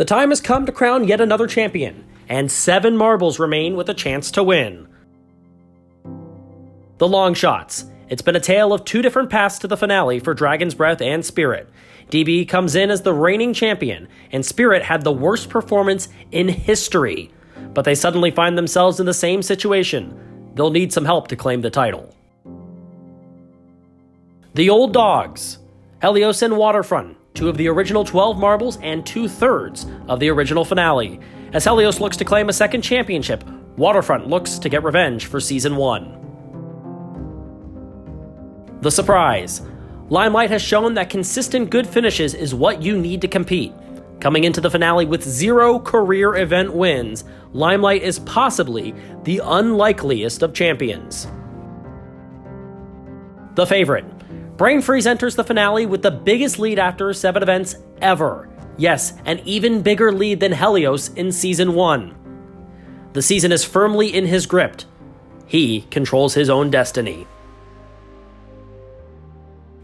The time has come to crown yet another champion, and 7 marbles remain with a chance to win. The long shots. It's been a tale of 2 different paths to the finale for Dragon's Breath and Spirit. DB comes in as the reigning champion, and Spirit had the worst performance in history. But they suddenly find themselves in the same situation. They'll need some help to claim the title. The Old Dogs. Helios and Waterfront, 2 of the original 12 marbles and 2/3 of the original finale. As Helios looks to claim a second championship, Waterfront looks to get revenge for Season 1. The surprise. Limelight has shown that consistent good finishes is what you need to compete. Coming into the finale with 0 career event wins, Limelight is possibly the unlikeliest of champions. The favorite. Brain Freeze enters the finale with the biggest lead after 7 events ever. Yes, an even bigger lead than Helios in Season 1. The season is firmly in his grip. He controls his own destiny.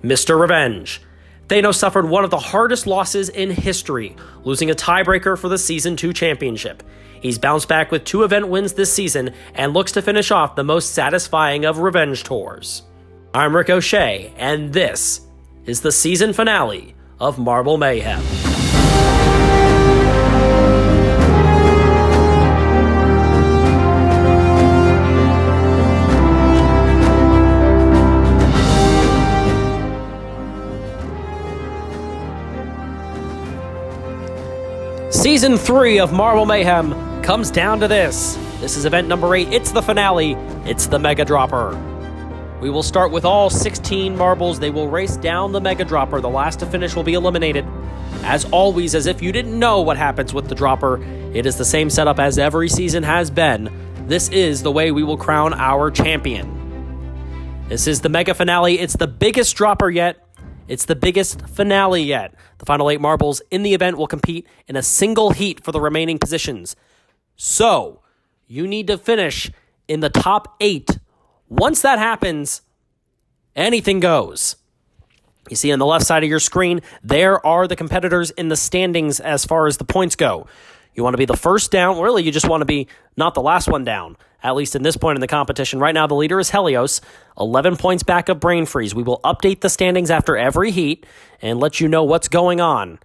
Mr. Revenge. Thanos suffered one of the hardest losses in history, losing a tiebreaker for the Season 2 championship. He's bounced back with 2 event wins this season and looks to finish off the most satisfying of revenge tours. I'm Ricochet, and this is the season finale of Marble Mayhem. Season 3 of Marble Mayhem comes down to this. This is event number 8. It's the finale. It's the Mega Dropper. We will start with all 16 marbles. They will race down the Mega Dropper. The last to finish will be eliminated. As always, as if you didn't know what happens with the Dropper, it is the same setup as every season has been. This is the way we will crown our champion. This is the Mega Finale. It's the biggest Dropper yet. It's the biggest finale yet. The final 8 marbles in the event will compete in a single heat for the remaining positions. So, you need to finish in the top 8. Once that happens, anything goes. You see on the left side of your screen, there are the competitors in the standings as far as the points go. You want to be the first down. Really, you just want to be not the last one down, at least in this point in the competition. Right now, the leader is Helios, 11 points back of Brain Freeze. We will update the standings after every heat and let you know what's going on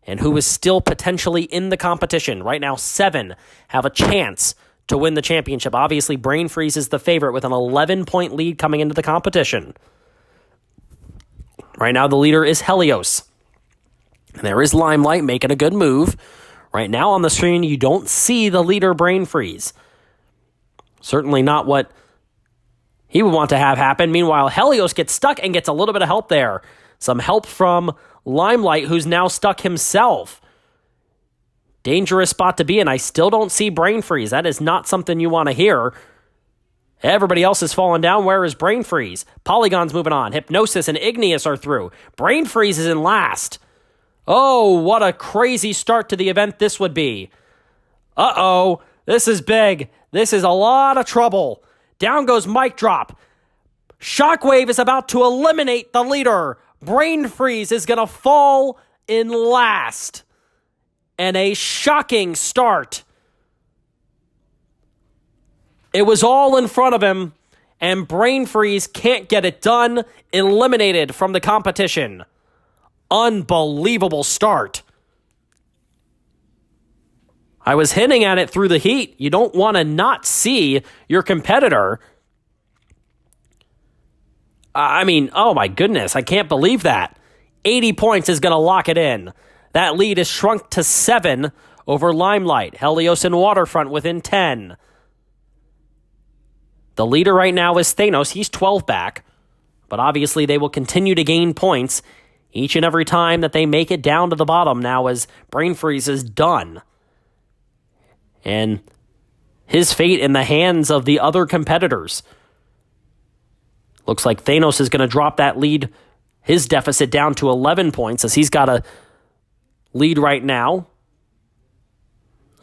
and who is still potentially in the competition. Right now, 7 have a chance to win the championship. Obviously, Brain Freeze is the favorite with an 11-point lead coming into the competition. Right now, the leader is Helios. And there is Limelight making a good move. Right now on the screen, you don't see the leader Brain Freeze. Certainly not what he would want to have happen. Meanwhile, Helios gets stuck and gets a little bit of help there. Some help from Limelight, who's now stuck himself. Dangerous spot to be in. I still don't see Brain Freeze. That is not something you want to hear. Everybody else is falling down. Where is Brain Freeze? Polygon's moving on. Hypnosis and Igneous are through. Brain Freeze is in last. Oh, what a crazy start to the event this would be. Uh-oh. This is big. This is a lot of trouble. Down goes Mic Drop. Shockwave is about to eliminate the leader. Brain Freeze is going to fall in last. And a shocking start. It was all in front of him, and Brain Freeze can't get it done. Eliminated from the competition. Unbelievable start. I was hinting at it through the heat. You don't want to not see your competitor. I mean, oh my goodness, I can't believe that. 80 points is going to lock it in. That lead is shrunk to 7 over Limelight. Helios and Waterfront within 10. The leader right now is Thanos. He's 12 back. But obviously they will continue to gain points each and every time that they make it down to the bottom now as Brain Freeze is done. And his fate in the hands of the other competitors. Looks like Thanos is going to drop that lead, his deficit down to 11 points as he's got a lead right now.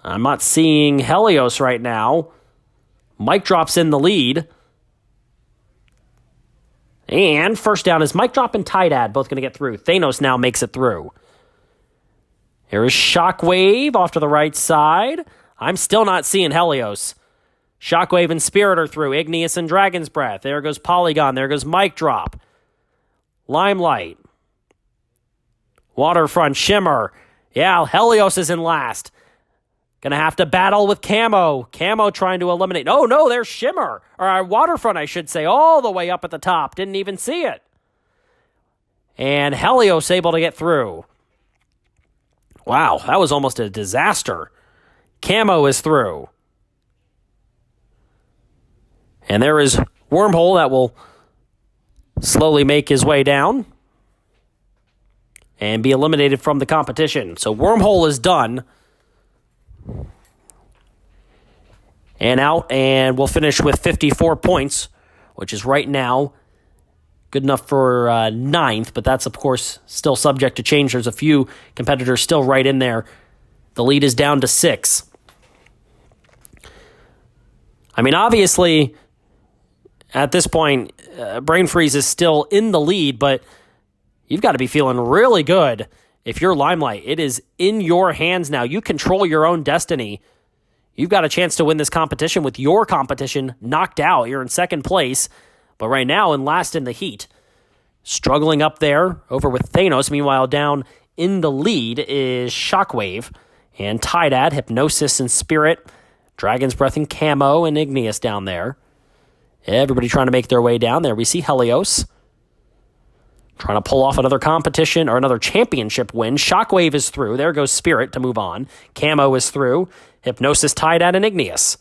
I'm not seeing Helios right now. Mic Drop's in the lead. And first down is Mic Drop and Tidad, both going to get through. Thanos now makes it through. Here is Shockwave off to the right side. I'm still not seeing Helios. Shockwave and Spirit are through. Igneous and Dragon's Breath. There goes Polygon. There goes Mic Drop. Limelight. Waterfront Shimmer. Yeah, Helios is in last. Gonna have to battle with Camo. Camo trying to eliminate. Oh, no, there's Shimmer. Or Waterfront, I should say, all the way up at the top. Didn't even see it. And Helios able to get through. Wow, that was almost a disaster. Camo is through. And there is Wormhole that will slowly make his way down and be eliminated from the competition. So Wormhole is done. And out, and we'll finish with 54 points, which is right now good enough for ninth, but that's, of course, still subject to change. There's a few competitors still right in there. The lead is down to 6. I mean, obviously, at this point, Brain Freeze is still in the lead, but you've got to be feeling really good if you're Limelight. It is in your hands now. You control your own destiny. You've got a chance to win this competition with your competition knocked out. You're in second place, but right now in last in the heat. Struggling up there over with Thanos. Meanwhile, down in the lead is Shockwave and Tydad, Hypnosis and Spirit, Dragon's Breath and Camo and Igneous down there. Everybody trying to make their way down there. We see Helios trying to pull off another competition or another championship win. Shockwave is through. There goes Spirit to move on. Camo is through. Hypnosis, Tydad, and Igneous.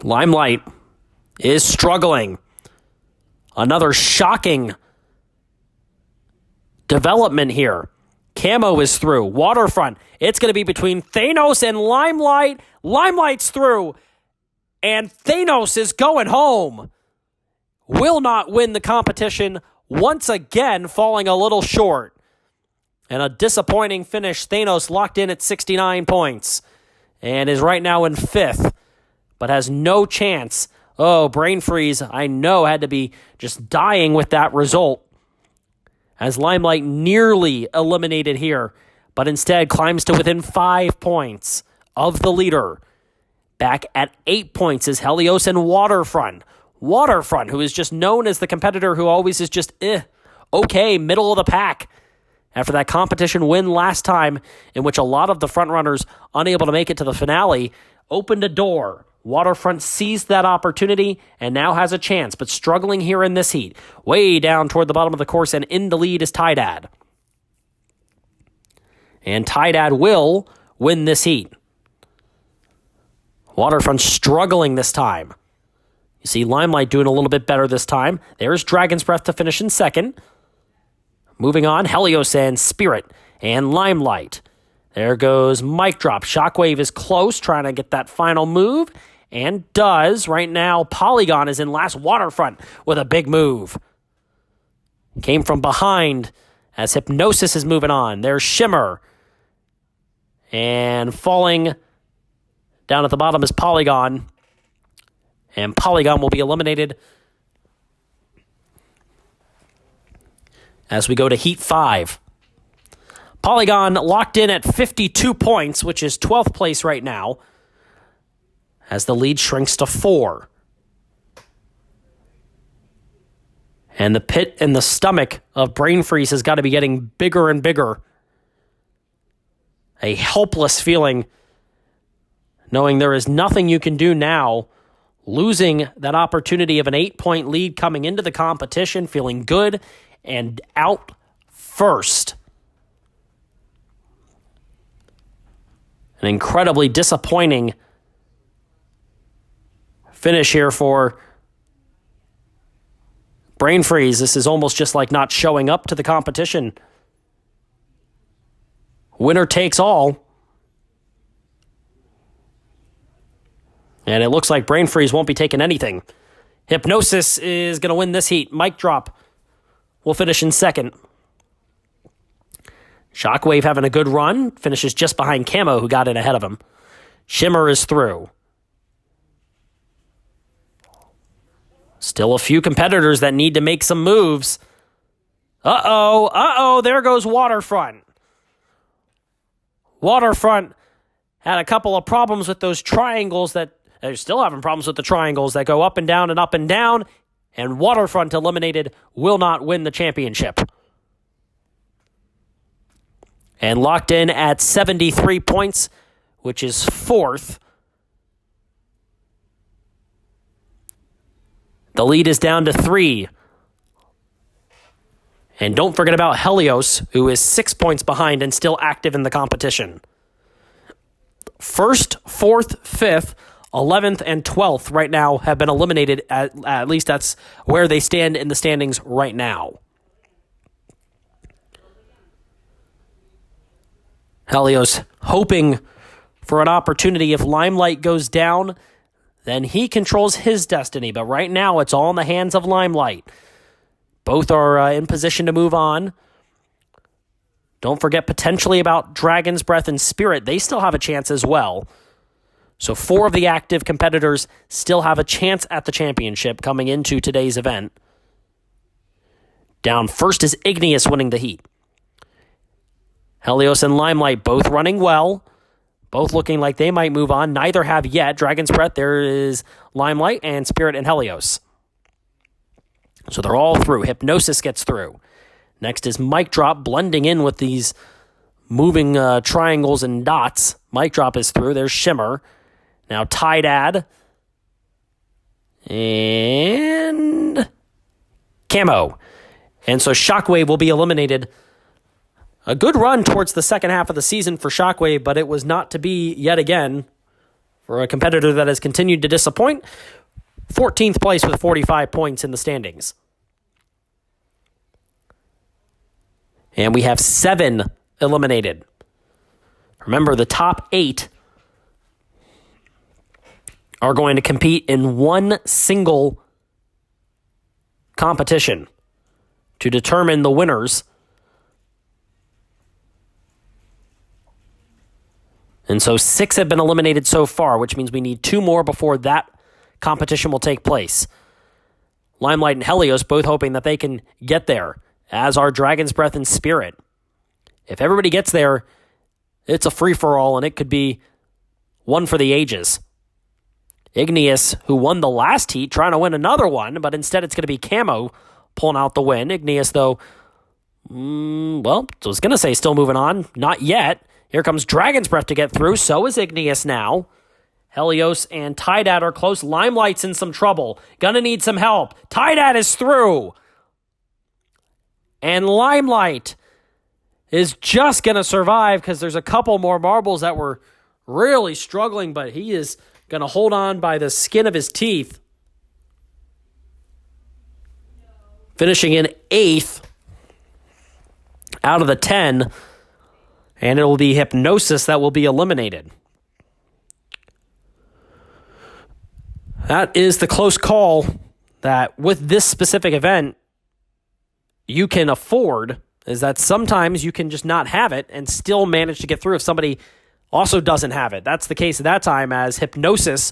Limelight is struggling. Another shocking development here. Camo is through. Waterfront. It's going to be between Thanos and Limelight. Limelight's through. And Thanos is going home. Will not win the competition, once again falling a little short. And a disappointing finish. Thanos locked in at 69 points and is right now in 5th, but has no chance. Oh, Brain Freeze, I know, had to be just dying with that result, as Limelight nearly eliminated here, but instead climbs to within 5 points of the leader. Back at 8 points is Helios and Waterfront. Waterfront, who is just known as the competitor who always is just, okay, middle of the pack. After that competition win last time, in which a lot of the frontrunners unable to make it to the finale, opened a door. Waterfront seized that opportunity and now has a chance, but struggling here in this heat. Way down toward the bottom of the course, and in the lead is Tydad. And Tydad will win this heat. Waterfront struggling this time. You see Limelight doing a little bit better this time. There's Dragon's Breath to finish in second. Moving on, Helios and Spirit and Limelight. There goes Mic Drop. Shockwave is close, trying to get that final move, and does. Right now, Polygon is in last. Waterfront with a big move. Came from behind as Hypnosis is moving on. There's Shimmer. And falling down at the bottom is Polygon. And Polygon will be eliminated as we go to Heat 5. Polygon locked in at 52 points, which is 12th place right now, as the lead shrinks to 4. And the pit in the stomach of Brain Freeze has got to be getting bigger and bigger. A helpless feeling, knowing there is nothing you can do now, losing that opportunity of an 8-point lead coming into the competition, feeling good, and out first. An incredibly disappointing finish here for Brain Freeze. This is almost just like not showing up to the competition. Winner takes all. And it looks like Brain Freeze won't be taking anything. Hypnosis is going to win this heat. Mic Drop will finish in second. Shockwave having a good run. Finishes just behind Camo, who got in ahead of him. Shimmer is through. Still a few competitors that need to make some moves. There goes Waterfront. Waterfront had a couple of problems with those triangles that they're still having problems with the triangles that go up and down and up and down. And Waterfront eliminated will not win the championship. And locked in at 73 points, which is fourth. The lead is down to 3. And don't forget about Helios, who is 6 points behind and still active in the competition. First, fourth, fifth, 11th, and 12th right now have been eliminated. At least that's where they stand in the standings right now. Helios hoping for an opportunity. If Limelight goes down, then he controls his destiny. But right now, it's all in the hands of Limelight. Both are in position to move on. Don't forget potentially about Dragon's Breath and Spirit. They still have a chance as well. So 4 of the active competitors still have a chance at the championship coming into today's event. Down first is Igneous winning the heat. Helios and Limelight both running well. Both looking like they might move on. Neither have yet. Dragon's Breath, there is Limelight, and Spirit and Helios. So they're all through. Hypnosis gets through. Next is Mic Drop blending in with these moving triangles and dots. Mic Drop is through. There's Shimmer. Now Tide and Camo. And so Shockwave will be eliminated. A good run towards the second half of the season for Shockwave, but it was not to be yet again for a competitor that has continued to disappoint. 14th place with 45 points in the standings. And we have 7 eliminated. Remember, the top 8 are going to compete in one single competition to determine the winners. And so 6 have been eliminated so far, which means we need 2 more before that competition will take place. Limelight and Helios both hoping that they can get there, as are Dragon's Breath and Spirit. If everybody gets there, it's a free-for-all, and it could be one for the ages. Igneous, who won the last heat, trying to win another one, but instead it's going to be Camo pulling out the win. Igneous, though, I was going to say still moving on. Not yet. Here comes Dragon's Breath to get through. So is Igneous now. Helios and Tydad are close. Limelight's in some trouble. Gonna need some help. Tydad is through. And Limelight is just gonna survive because there's a couple more marbles that were really struggling, but he is gonna hold on by the skin of his teeth. Finishing in 8th out of the 10. And it will be Hypnosis that will be eliminated. That is the close call that with this specific event you can afford, is that sometimes you can just not have it and still manage to get through if somebody also doesn't have it. That's the case at that time, as Hypnosis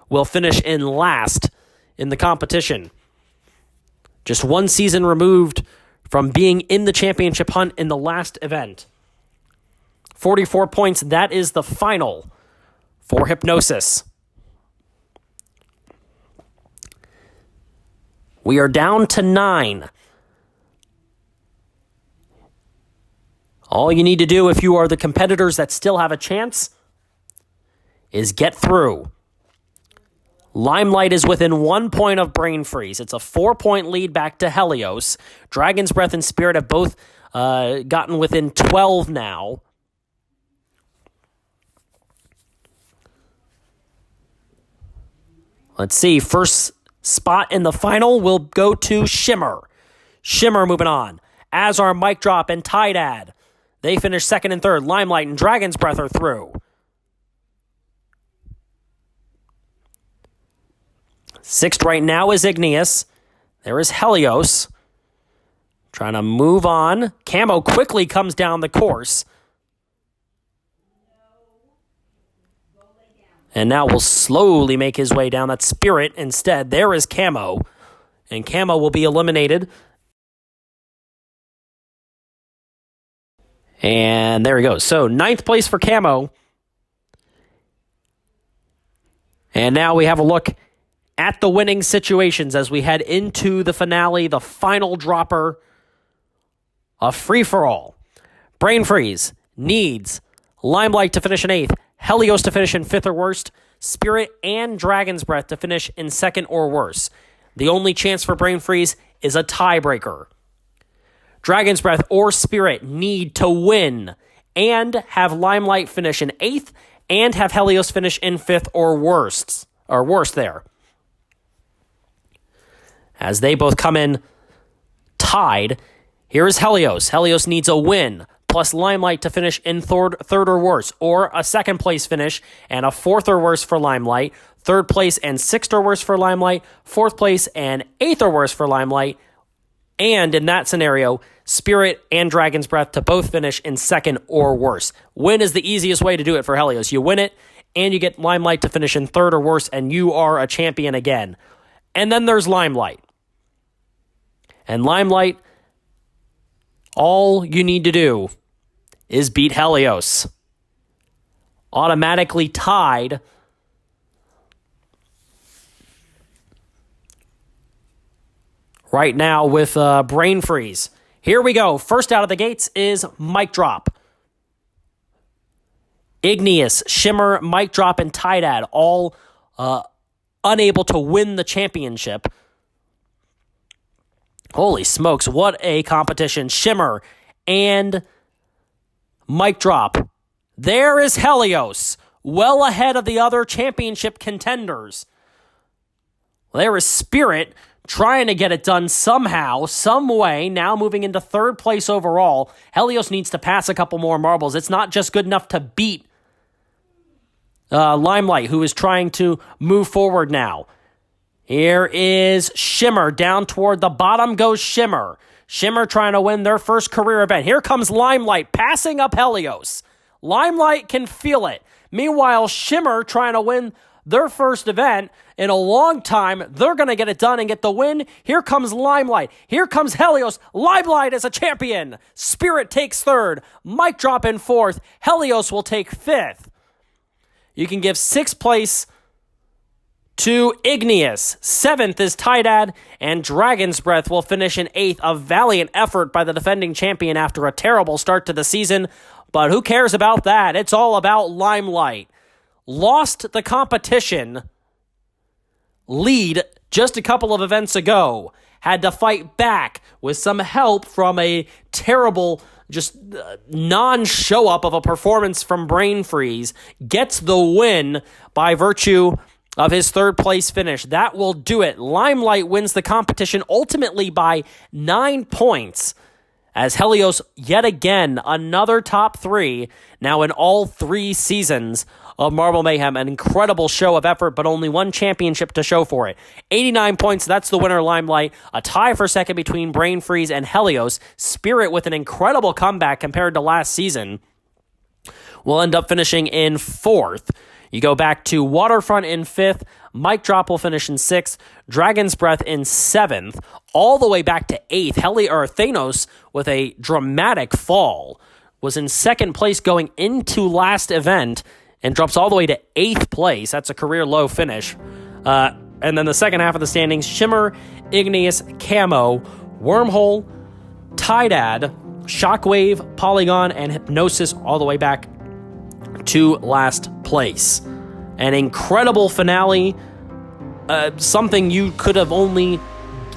will finish in last in the competition. Just 1 season removed from being in the championship hunt in the last event. 44 points, that is the final for Hypnosis. We are down to 9. All you need to do if you are the competitors that still have a chance is get through. Limelight is within 1 point of Brain Freeze. It's a 4-point lead back to Helios. Dragon's Breath and Spirit have both gotten within 12 now. Let's see. First spot in the final will go to Shimmer. Shimmer moving on. As are Mic Drop and Tydad. They finish 2nd and 3rd. Limelight and Dragon's Breath are through. 6th right now is Igneous. There is Helios. Trying to move on. Camo quickly comes down the course. And now will slowly make his way down. That Spirit instead. There is Camo. And Camo will be eliminated And there he goes. So 9th place for Camo. And now we have a look at the winning situations as we head into the finale, the final dropper of free-for-all. Brain Freeze needs Limelight to finish in 8th, Helios to finish in 5th or worst, Spirit and Dragon's Breath to finish in 2nd or worse. The only chance for Brain Freeze is a tiebreaker. Dragon's Breath or Spirit need to win and have Limelight finish in 8th and have Helios finish in 5th or worse there. As they both come in tied, here is Helios. Helios needs a win plus Limelight to finish in third or worse, or a 2nd place finish and a 4th or worse for Limelight, 3rd place and 6th or worse for Limelight, 4th place and 8th or worse for Limelight, and in that scenario, Spirit and Dragon's Breath to both finish in 2nd or worse. Win is the easiest way to do it for Helios. You win it, and you get Limelight to finish in 3rd or worse, and you are a champion again. And then there's Limelight. And Limelight, all you need to do is beat Helios. Automatically tied right now with Brain Freeze. Here we go. First out of the gates is Mic Drop. Igneous, Shimmer, Mic Drop, and Tidad all unable to win the championship. Holy smokes, what a competition. Shimmer and Mic Drop. There is Helios, well ahead of the other championship contenders. There is Spirit trying to get it done somehow, some way, now moving into 3rd place overall. Helios needs to pass a couple more marbles. It's not just good enough to beat Limelight, who is trying to move forward now. Here is Shimmer. Down toward the bottom goes Shimmer. Shimmer trying to win their first career event. Here comes Limelight, passing up Helios. Limelight can feel it. Meanwhile, Shimmer trying to win their first event in a long time. They're going to get it done and get the win. Here comes Limelight. Here comes Helios. Limelight is a champion. Spirit takes 3rd. Mic Drop in 4th. Helios will take 5th. You can give 6th place to Igneous. 7th is Tidad, and Dragon's Breath will finish in 8th. A valiant effort by the defending champion after a terrible start to the season, but who cares about that? It's all about Limelight. Lost the competition lead just a couple of events ago. Had to fight back with some help from a terrible, just non-show-up of a performance from Brain Freeze. Gets the win by virtue of his 3rd place finish. That will do it. Limelight wins the competition ultimately by 9 points. As Helios, yet again, another top 3, now in all 3 seasons of Marble Mayhem. An incredible show of effort, but only one championship to show for it. 89 points, that's the winner, Limelight. A tie for 2nd between Brain Freeze and Helios. Spirit with an incredible comeback compared to last season will end up finishing in 4th. You go back to Waterfront in 5th, Mic Drop will finish in 6th, Dragon's Breath in 7th, all the way back to 8th. Thanos, with a dramatic fall, was in 2nd place going into last event and drops all the way to 8th place. That's a career low finish. And then the second half of the standings, Shimmer, Igneous, Camo, Wormhole, Tidad, Shockwave, Polygon, and Hypnosis all the way back to last place. An incredible finale. Something you could have only...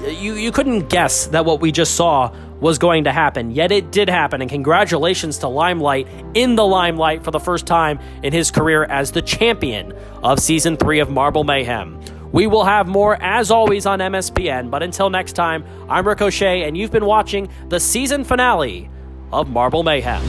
You couldn't guess that what we just saw was going to happen, yet it did happen, and congratulations to Limelight in the limelight for the first time in his career as the champion of Season 3 of Marble Mayhem. We will have more, as always, on MSPN, but until next time, I'm Ricochet, and you've been watching the season finale of Marble Mayhem.